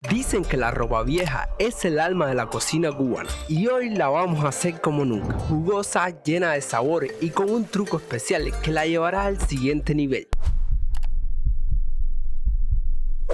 Dicen que la ropa vieja es el alma de la cocina cubana y hoy la vamos a hacer como nunca, jugosa, llena de sabor y con un truco especial que la llevará al siguiente nivel.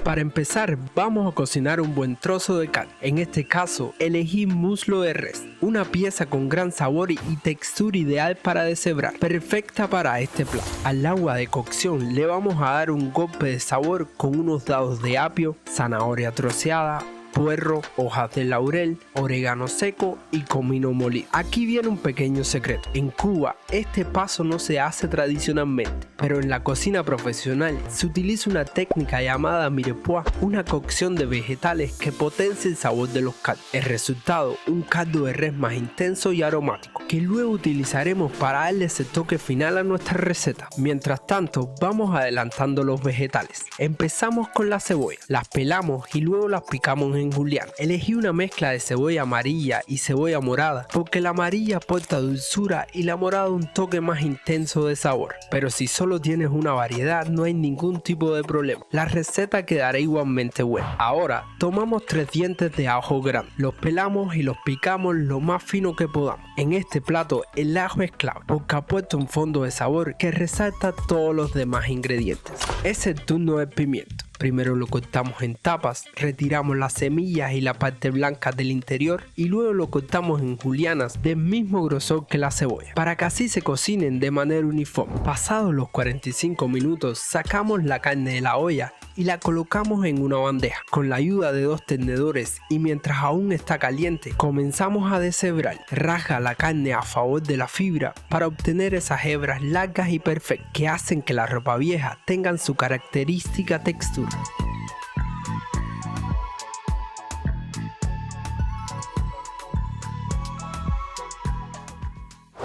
Para empezar, vamos a cocinar un buen trozo de carne. En este caso, elegí muslo de res, una pieza con gran sabor y textura ideal para deshebrar, perfecta para este plato. Al agua de cocción le vamos a dar un golpe de sabor con unos dados de apio, zanahoria troceada, puerro, hojas de laurel, orégano seco y comino molido. Aquí viene un pequeño secreto. En Cuba este paso no se hace tradicionalmente, pero en la cocina profesional se utiliza una técnica llamada mirepoix, una cocción de vegetales que potencia el sabor de los caldos. El resultado, un caldo de res más intenso y aromático, que luego utilizaremos para darle ese toque final a nuestra receta. Mientras tanto, vamos adelantando los vegetales. Empezamos con la cebolla, las pelamos y luego las picamos en juliana. Elegí una mezcla de cebolla amarilla y cebolla morada porque la amarilla aporta dulzura y la morada un toque más intenso de sabor. Pero si solo tienes una variedad no hay ningún tipo de problema. La receta quedará igualmente buena. Ahora tomamos 3 dientes de ajo grande, los pelamos y los picamos lo más fino que podamos. En este plato el ajo es clave porque aporta un fondo de sabor que resalta todos los demás ingredientes. Es el turno del pimiento. Primero lo cortamos en tapas, retiramos las semillas y la parte blanca del interior y luego lo cortamos en julianas del mismo grosor que la cebolla, para que así se cocinen de manera uniforme. Pasados los 45 minutos sacamos la carne de la olla y la colocamos en una bandeja con la ayuda de 2 tenedores y mientras aún está caliente comenzamos a deshebrar. Raja la carne a favor de la fibra para obtener esas hebras largas y perfectas que hacen que la ropa vieja tengan su característica textura.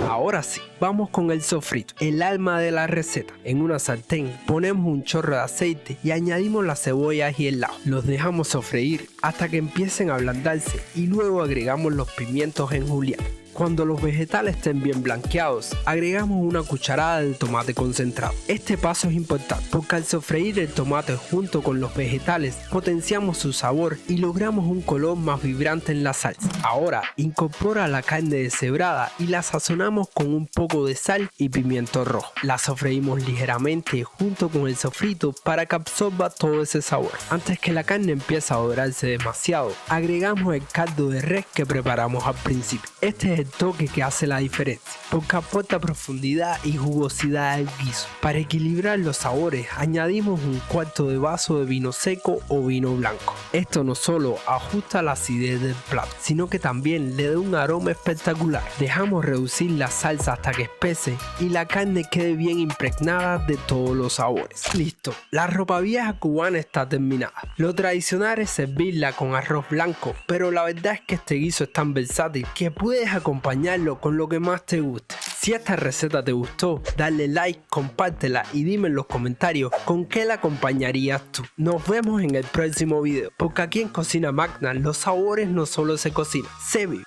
Ahora sí, vamos con el sofrito, el alma de la receta. En una sartén ponemos un chorro de aceite y añadimos las cebollas y el ajo. Los dejamos sofreír hasta que empiecen a ablandarse y luego agregamos los pimientos en juliana. Cuando los vegetales estén bien blanqueados, agregamos una cucharada de tomate concentrado. Este paso es importante porque al sofreír el tomate junto con los vegetales potenciamos su sabor y logramos un color más vibrante en la salsa. Ahora incorpora la carne deshebrada y la sazonamos con un poco de sal y pimiento rojo. La sofreímos ligeramente junto con el sofrito para que absorba todo ese sabor. Antes que la carne empiece a dorarse demasiado, agregamos el caldo de res que preparamos al principio. Este es el toque que hace la diferencia porque aporta profundidad y jugosidad al guiso. Para equilibrar los sabores añadimos un cuarto de vaso de vino seco o vino blanco. Esto no solo ajusta la acidez del plato, sino que también le da un aroma espectacular. Dejamos reducir la salsa hasta que espese y la carne quede bien impregnada de todos los sabores. Listo, la ropa vieja cubana está terminada. Lo tradicional es servirla con arroz blanco, pero la verdad es que este guiso es tan versátil que puedes acompañarlo con lo que más te guste. Si esta receta te gustó, dale like, compártela y dime en los comentarios con qué la acompañarías tú. Nos vemos en el próximo video, porque aquí en Cocina Magna los sabores no solo se cocinan, se viven.